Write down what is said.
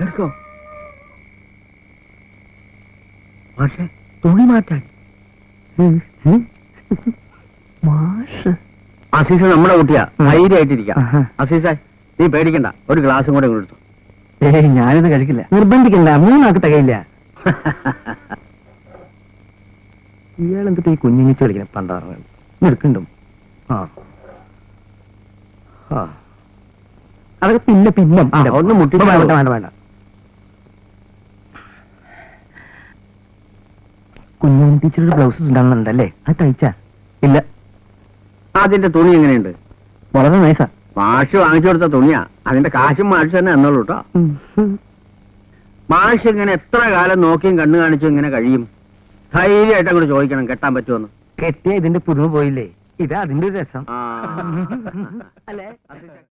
എടുക്കോ പക്ഷെ തുണി മാറ്റാൻ മാഷ് അസീസ നമ്മുടെ കുട്ടിയാ ധൈര്യമായിട്ടിരിക്കാം. അസീസ നീ പേടിക്കണ്ട, ഒരു ഗ്ലാസും കൂടെ കൊടുത്തു. ഏയ് ഞാനിത് കഴിക്കില്ല. നിർബന്ധിക്കണ്ട, 3 ആൾക്ക് തികയില്ല. ഇയാൾ എന്തിട്ട് ഈ കുഞ്ഞിനിച്ച് കളിക്കണം പണ്ടാറ് നിൽക്കണ്ടും. അതൊക്കെ പിന്നെ ഒന്ന് മുട്ടി വേണ്ട വേണ്ട വേണ്ട. കുഞ്ഞിന് ടീച്ചറുടെ ബ്ലൗസ് ഉണ്ടാകുന്നുണ്ടല്ലേ, അത് തയ്ച്ചാ? ഇല്ല. അതിന്റെ തുണി എങ്ങനെയുണ്ട്? വളരെ നൈസാ. മാഷ് വാങ്ങിച്ചു കൊടുത്ത തുണിയാ, അതിന്റെ കാശും മാഷ് തന്നെ എന്നോളൂ കേട്ടോ. മാഷ് ഇങ്ങനെ എത്ര കാലം നോക്കിയും കണ്ണു കാണിച്ചും ഇങ്ങനെ കഴിയും? ധൈര്യമായിട്ട് അങ്ങോട്ട് ചോദിക്കണം കെട്ടാൻ പറ്റുമെന്ന്. കെട്ടിയ ഇതിന്റെ പുതുമ പോയില്ലേ, ഇതാ അതിന്റെ ഒരു രസം. ആ അല്ലേ?